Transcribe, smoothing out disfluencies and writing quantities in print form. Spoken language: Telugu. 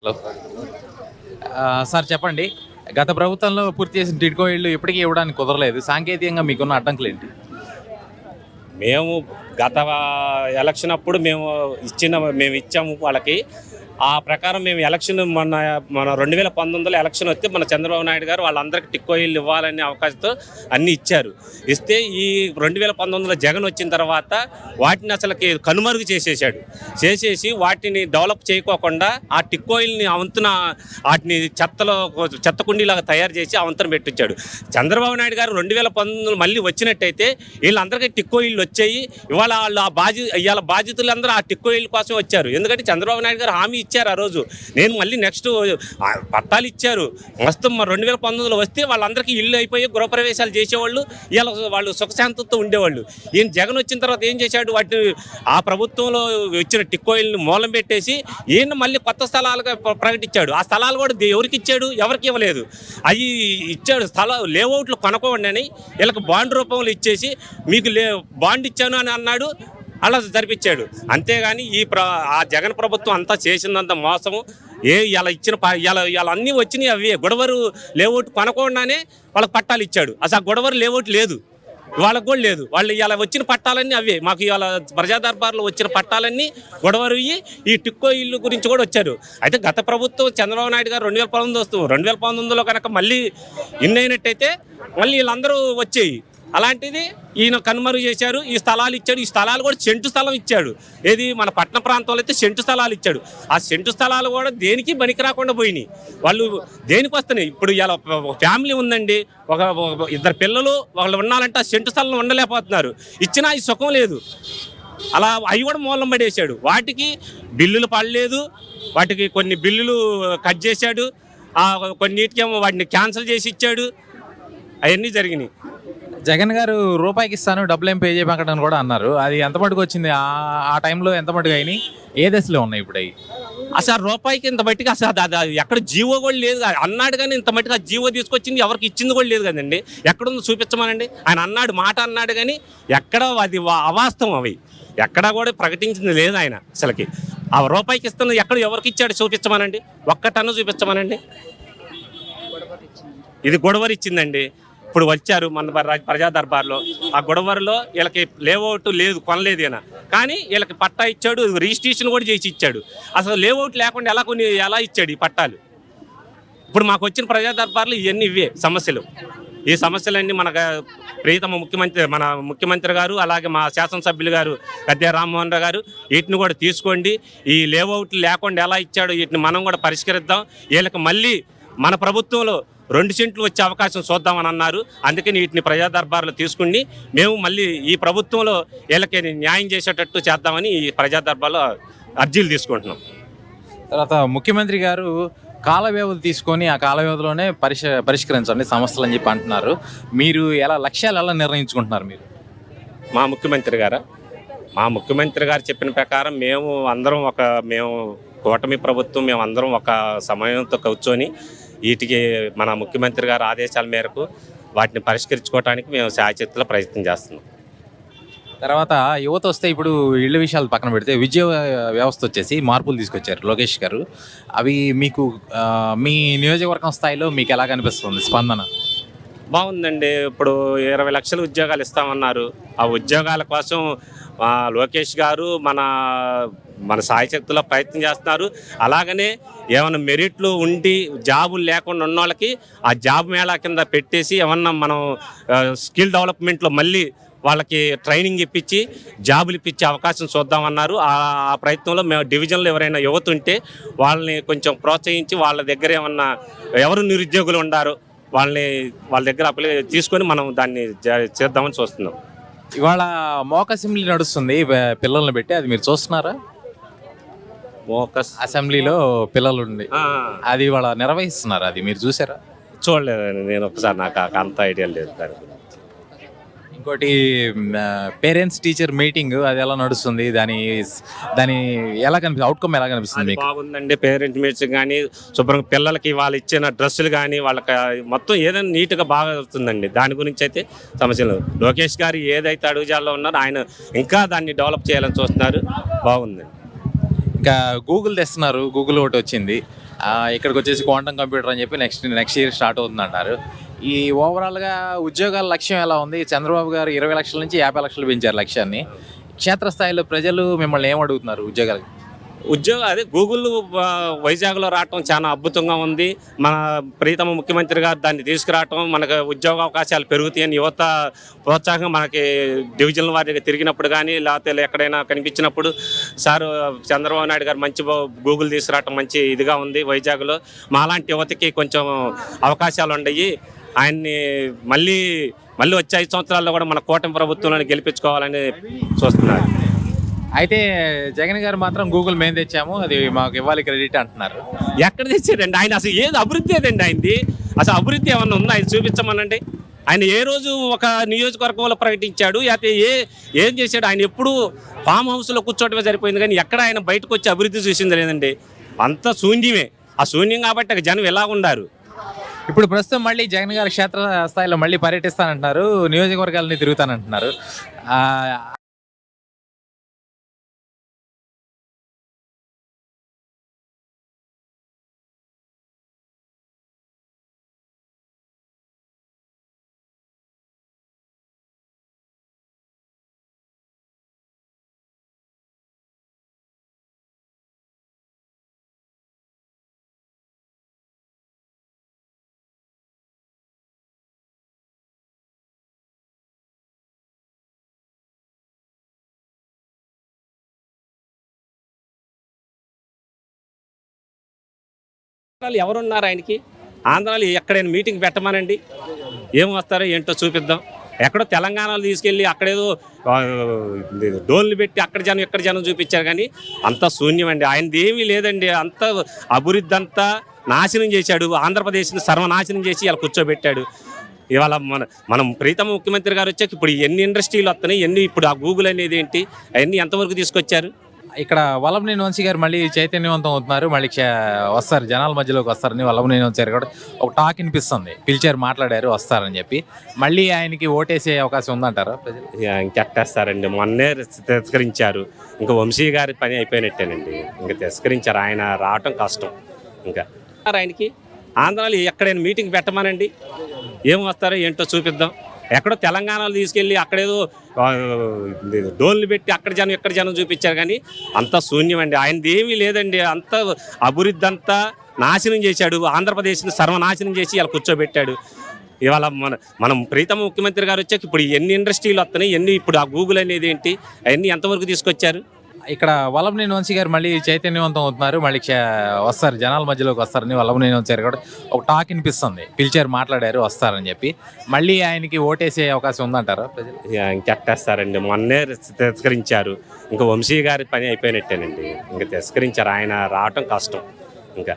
హలో. సార్ చెప్పండి. గత ప్రభుత్వంలో పూర్తి చేసిన టిడ్కో ఇళ్ళు ఇప్పటికీ ఇవ్వడానికి కుదరలేదు. సాంకేతికంగా మీకున్న అడ్డంకులేంటి? మేము గత ఎలక్షన్ అప్పుడు మేము ఇచ్చాము వాళ్ళకి. ఆ ప్రకారం మేము ఎలక్షన్ మన 2019 ఎలక్షన్ వస్తే మన చంద్రబాబు నాయుడు గారు వాళ్ళందరికీ టిక్కో ఇల్లు ఇవ్వాలనే అవకాశంతో అన్నీ ఇచ్చారు. ఇస్తే ఈ 2019 జగన్ వచ్చిన తర్వాత వాటిని అసలుకి కనుమరుగు చేసేసి వాటిని డెవలప్ చేయకోకుండా ఆ టిక్కో ఇల్ని అవంతున వాటిని చెత్త కుండీలాగా తయారు చేసి అవంతన పెట్టించాడు. చంద్రబాబు నాయుడు గారు 2019 మళ్ళీ వచ్చినట్టయితే వీళ్ళందరికీ టిక్కో ఇల్లు వచ్చాయి. ఇవాళ వాళ్ళు ఇవాళ బాధితులందరూ ఆ టిక్కో ఇల్లు కోసం వచ్చారు. ఎందుకంటే చంద్రబాబు నాయుడు గారు హామీ ఇచ్చారు ఆ రోజు. నేను మళ్ళీ నెక్స్ట్ పట్టాలు ఇచ్చారు. మొత్తం 2019 వస్తే వాళ్ళందరికీ ఇల్లు అయిపోయి గృహప్రవేశాలు చేసేవాళ్ళు. ఇలా వాళ్ళు సుఖశాంతితో ఉండేవాళ్ళు. ఈయన జగన్ వచ్చిన తర్వాత ఏం చేశాడు? వాటిని ఆ ప్రభుత్వంలో వచ్చిన టిక్కో ఇల్లుని మూలం పెట్టేసి ఈయన మళ్ళీ కొత్త స్థలాలుగా ప్రకటించాడు. ఆ స్థలాలు కూడా ఎవరికి ఇచ్చాడు? ఎవరికి ఇవ్వలేదు. అవి ఇచ్చాడు లేఅవుట్లు కొనుక్కోండి అని వీళ్ళకి బాండ్ రూపంలో ఇచ్చేసి మీకు బాండ్ ఇచ్చాను అని అన్నాడు. అలా జరిపించాడు. అంతేగాని ఆ జగన్ ప్రభుత్వం అంతా చేసిందంత మోసము. ఇలా ఇచ్చిన ఇలా అన్నీ వచ్చినాయి. అవి గొడవరు లేఅవుట్ కొనకుండానే వాళ్ళకి పట్టాలు ఇచ్చాడు. అసలు గొడవరు లేఅవుట్ లేదు, వాళ్ళకు కూడా లేదు. వాళ్ళు ఇలా వచ్చిన పట్టాలన్నీ అవే. మాకు ఇవాళ ప్రజా దర్బార్లో వచ్చిన పట్టాలన్నీ గొడవరు ఈ టిక్కో ఇల్లు గురించి కూడా వచ్చారు. అయితే గత ప్రభుత్వం చంద్రబాబు నాయుడు గారు 2019లో కనుక మళ్ళీ ఇన్నైనట్టయితే మళ్ళీ వీళ్ళందరూ వచ్చేయి. అలాంటిది ఈయన కనుమరుగు చేశారు. ఈ స్థలాలు ఇచ్చాడు. ఈ స్థలాలు కూడా సెంటు స్థలం ఇచ్చాడు. ఏది మన పట్టణ ప్రాంతంలో అయితే సెంటు స్థలాలు ఇచ్చాడు. ఆ సెంటు స్థలాలు కూడా దేనికి పనికి రాకుండా పోయినాయి. వాళ్ళు దేనికి వస్తున్నాయి? ఇప్పుడు ఇలా ఫ్యామిలీ ఉందండి, ఒక ఇద్దరు పిల్లలు వాళ్ళు ఉండాలంటే ఆ సెంటు స్థలం ఉండలేకపోతున్నారు. ఇచ్చినా ఈ సుఖం లేదు. అలా అవి కూడా మూలం పడేశాడు. వాటికి బిల్లులు పడలేదు. వాటికి కొన్ని బిల్లులు కట్ చేశాడు. కొన్నిటికేమో వాటిని క్యాన్సిల్ చేసి ఇచ్చాడు. అవన్నీ జరిగినాయి. జగన్ గారు రూపాయికి ఇస్తాను డబ్బులు ఏం పే చేయకండి కూడా అన్నారు. అది ఎంత మటుకు వచ్చింది? ఆ టైంలో ఎంత మటుకు అయినాయి? ఏ దశలో ఉన్నాయి ఇప్పుడు అవి? అసలు రూపాయికి ఇంత మట్టికి అసలు ఎక్కడ జీవో కూడా లేదు అన్నాడు. కానీ ఇంత మట్టికి ఆ జీవో తీసుకొచ్చింది ఎవరికి ఇచ్చింది కూడా లేదు కదండి. ఎక్కడుందో చూపించమనండి. ఆయన అన్నాడు, మాట అన్నాడు, కానీ ఎక్కడ అది అవాస్తవం. అవి ఎక్కడా కూడా ప్రకటించింది లేదు ఆయన. అసలుకి ఆ రూపాయికి ఇస్తున్న ఎక్కడ ఎవరికి ఇచ్చాడు చూపించమనండి. ఒక్కటన్ను చూపించమనండి. ఇది గొడవరు ఇచ్చిందండి. ఇప్పుడు వచ్చారు మన ప్రజా దర్బార్లో. ఆ గొడవరిలో వీళ్ళకి లేఅవుట్ లేదు, కొనలేదు ఈయన. కానీ వీళ్ళకి పట్టా ఇచ్చాడు, రిజిస్ట్రేషన్ కూడా చేసి ఇచ్చాడు. అసలు లేఅవుట్ లేకుండా ఎలా ఇచ్చాడు ఈ పట్టాలు? ఇప్పుడు మాకు వచ్చిన ప్రజా దర్బార్లు ఇవన్నీ ఇవే సమస్యలు. ఈ సమస్యలన్నీ ప్రియతమ ముఖ్యమంత్రి గారు, అలాగే మా శాసనసభ్యులు గారు గద్దె రామ్మోహన్ రావు గారు వీటిని కూడా తీసుకోండి. ఈ లేఅవుట్లు లేకుండా ఎలా ఇచ్చాడో వీటిని మనం కూడా పరిష్కరిద్దాం. వీళ్ళకి మళ్ళీ మన ప్రభుత్వంలో 2 సెంట్లు వచ్చే అవకాశం చూద్దామని అన్నారు. అందుకని వీటిని ప్రజా దర్బార్లో తీసుకుని మేము మళ్ళీ ఈ ప్రభుత్వంలో వీళ్ళకి న్యాయం చేసేటట్టు చేద్దామని ఈ ప్రజా దర్బార్లో అర్జీలు తీసుకుంటున్నాం. తర్వాత ముఖ్యమంత్రి గారు కాల వ్యవధి తీసుకొని ఆ కాల వ్యవధిలోనే పరిష్కరించండి సమస్యలు అని చెప్పి అంటున్నారు. మీరు లక్ష్యాలు ఎలా నిర్ణయించుకుంటున్నారు? మా ముఖ్యమంత్రి గారు చెప్పిన ప్రకారం మేము కూటమి ప్రభుత్వం మేమందరం ఒక సమయంతో కూర్చొని వీటికి మన ముఖ్యమంత్రి గారి ఆదేశాల మేరకు వాటిని పరిష్కరించుకోవడానికి మేము శాయశక్తుల ప్రయత్నం చేస్తున్నాం. తర్వాత యువత వస్తే ఇప్పుడు ఇళ్ళ విషయాలు పక్కన పెడితే విద్యా వ్యవస్థ వచ్చేసి మార్పులు తీసుకొచ్చారు లోకేష్ గారు. అవి మీకు మీ నియోజకవర్గం స్థాయిలో మీకు ఎలా కనిపిస్తుంది స్పందన? బాగుందండి. ఇప్పుడు 20 లక్షల ఉద్యోగాలు ఇస్తామన్నారు. ఆ ఉద్యోగాల కోసం లోకేష్ గారు మన సాయశక్తుల్లో ప్రయత్నం చేస్తున్నారు. అలాగనే ఏమైనా మెరిట్లు ఉండి జాబులు లేకుండా ఉన్న వాళ్ళకి ఆ జాబ్ మేళా కింద పెట్టేసి ఏమన్నా మనం స్కిల్ డెవలప్మెంట్లో మళ్ళీ వాళ్ళకి ట్రైనింగ్ ఇప్పించి జాబులు ఇప్పించే అవకాశం చూద్దామన్నారు. ఆ ప్రయత్నంలో మేము డివిజన్లో ఎవరైనా యువత ఉంటే వాళ్ళని కొంచెం ప్రోత్సహించి వాళ్ళ దగ్గర ఎవరు నిరుద్యోగులు ఉండారో వాళ్ళ దగ్గర తీసుకొని మనం దాన్ని చేద్దామని చూస్తున్నాం. ఇవాళ మోక్ అసెంబ్లీ నడుస్తుంది పిల్లల్ని పెట్టి, అది మీరు చూస్తున్నారా? అసెంబ్లీలో పిల్లలు ఉండి అది ఇవాళ నిర్వహిస్తున్నారు, అది మీరు చూసారా? చూడలేదు నేను. ఒకసారి నాకు అంత ఐడియా లేదు దాని గురించి. ఇంకోటి పేరెంట్స్ టీచర్ మీటింగ్ అది ఎలా నడుస్తుంది? దాని ఎలా కనిపిస్తుంది? అవుట్కమ్ ఎలా కనిపిస్తుంది? బాగుందండి. పేరెంట్ మీటింగ్ కానీ శుభ్రంగా పిల్లలకి వాళ్ళు ఇచ్చిన డ్రెస్సులు కానీ వాళ్ళకి మొత్తం ఏదైనా నీట్గా బాగా వస్తుందండి. దాని గురించి అయితే సమస్యలు. లోకేష్ గారు ఏదైతే అడుగుజాల్లో ఉన్నారో ఆయన ఇంకా దాన్ని డెవలప్ చేయాలని చూస్తున్నారు. బాగుందండి. ఇంకా గూగుల్ తెస్తున్నారు, గూగుల్ ఒకటి వచ్చింది. ఇక్కడికి వచ్చేసి క్వాంటమ్ కంప్యూటర్ అని చెప్పి నెక్స్ట్ ఇయర్ స్టార్ట్ అవుతుంది అంటారు. ఈ ఓవరాల్గా ఉద్యోగాల లక్ష్యం ఎలా ఉంది? చంద్రబాబు గారు 20 లక్షల నుంచి 50 లక్షలు పెంచారు లక్ష్యాన్ని. క్షేత్రస్థాయిలో ప్రజలు మిమ్మల్ని ఏమడుగుతున్నారు ఉద్యోగాలు? అదే గూగుల్ వైజాగ్లో రావటం చాలా అద్భుతంగా ఉంది. మన ప్రీతమ ముఖ్యమంత్రి గారు దాన్ని తీసుకురావటం, మనకు ఉద్యోగ అవకాశాలు పెరుగుతాయని యువత ప్రోత్సాహం మనకి డివిజన్ల వారిగా తిరిగినప్పుడు కానీ లేకపోతే ఎక్కడైనా కనిపించినప్పుడు సార్ చంద్రబాబు నాయుడు గారు మంచి గూగుల్ తీసుకురావటం మంచి ఇదిగా ఉంది. వైజాగ్లో మాలాంటి యువతకి కొంచెం అవకాశాలు ఉన్నాయి. ఆయన్ని మళ్ళీ వచ్చే 5 సంవత్సరాల్లో కూడా మన కూటమి ప్రభుత్వంలో గెలిపించుకోవాలని చూస్తున్నారు. అయితే జగన్ గారు మాత్రం గూగుల్ మేము తెచ్చాము, అది మాకు ఇవ్వాలి క్రెడిట్ అంటున్నారు. ఎక్కడ తెచ్చారండి ఆయన? అసలు ఏది అభివృద్ధి ఏదండి ఆయనది? అసలు అభివృద్ధి ఏమన్నా ఉందా? ఆయన చూపించమనండి. ఆయన ఏ రోజు ఒక నియోజకవర్గంలో ప్రకటించాడు? లేకపోతే ఏం చేశాడు? ఆయన ఎప్పుడు ఫామ్ హౌస్లో కూర్చోవడమే సరిపోయింది కానీ ఎక్కడ ఆయన బయటకు వచ్చి అభివృద్ధి చూసింది లేదండి. అంత శూన్యమే. ఆ శూన్యం కాబట్టి జనం ఎలా ఉన్నారు. ఇప్పుడు ప్రస్తుతం మళ్ళీ జగన్ గారు క్షేత్ర స్థాయిలో మళ్ళీ పర్యటిస్తానంటున్నారు, నియోజకవర్గాలని తిరుగుతానంటున్నారు. ఆ, ఎవరున్నారు ఆయనకి? ఆంధ్రాలో ఎక్కడైనా మీటింగ్ పెట్టమనండి, ఏం వస్తారో ఏంటో చూపిద్దాం. ఎక్కడో తెలంగాణలో తీసుకెళ్ళి అక్కడేదో డోన్లు పెట్టి అక్కడ జనం ఇక్కడ జనం చూపించారు కానీ అంత శూన్యమండి. ఆయనది ఏమీ లేదండి. అంత అభివృద్ధి అంతా నాశనం చేశాడు. ఆంధ్రప్రదేశ్ని సర్వనాశనం చేసి ఇలా కూర్చోబెట్టాడు. ఇవాళ మనం ప్రీతమ ముఖ్యమంత్రి గారు వచ్చాక ఇప్పుడు ఎన్ని ఇండస్ట్రీలు వస్తున్నాయి, ఇప్పుడు ఆ గూగుల్ అనేది ఏంటి, అవన్నీ ఎంతవరకు తీసుకొచ్చారు? ఇక్కడ వల్లభనేని వంశీ గారు మళ్ళీ చైతన్యవంతం అవుతున్నారు, మళ్ళీ వస్తారు, జనాల మధ్యలోకి వస్తారని వల్లభనేని వంశీ గారు కూడా ఒక టాక్ వినిపిస్తుంది. పిలిచారు, మాట్లాడారు, వస్తారని చెప్పి. మళ్ళీ ఆయనకి ఓటేసే అవకాశం ఉందంటారా ప్రజలు? ఇంకెట్టేస్తారండి. మొన్నే తిరస్కరించారు. ఇంకా వంశీ గారి పని అయిపోయినట్టేనండి. ఇంకా తిరస్కరించారు. ఆయన రావటం కష్టం. ఇంకా ఆయనకి ఆంధ్రాలో ఎక్కడైనా మీటింగ్ పెట్టమనండి, ఏం వస్తారో ఏంటో చూపిద్దాం. ఎక్కడో తెలంగాణలో తీసుకెళ్ళి అక్కడేదో డోన్లు పెట్టి అక్కడ జనం ఇక్కడ జనం చూపించారు కానీ అంత శూన్యమండి. ఆయనది ఏమీ లేదండి. అంత అభివృద్ధి అంతా నాశనం చేశాడు. ఆంధ్రప్రదేశ్ని సర్వనాశనం చేసి ఇలా కూర్చోబెట్టాడు. ఇవాళ మనం ప్రీతమ ముఖ్యమంత్రి గారు వచ్చాక ఇప్పుడు ఎన్ని ఇండస్ట్రీలు వస్తున్నాయి, ఇప్పుడు ఆ గూగుల్ అనేది ఏంటి, అవన్నీ ఎంతవరకు తీసుకొచ్చారు? ఇక్కడ వల్లభనేని వంశీ గారు మళ్ళీ చైతన్యవంతం అవుతున్నారు, మళ్ళీ వస్తారు, జనాల మధ్యలోకి వస్తారని వల్లభనేని వంశీ గారు కూడా ఒక టాక్ వినిపిస్తుంది. పిలిచారు, మాట్లాడారు, వస్తారని చెప్పి. మళ్ళీ ఆయనకి ఓటేసే అవకాశం ఉందంటారా ప్రజలు? ఇంకెట్టేస్తారండి. మొన్నే తిరస్కరించారు. ఇంకా వంశీ గారి పని అయిపోయినట్టేనండి. ఇంకా తిరస్కరించారు. ఆయన రావటం కష్టం. ఇంకా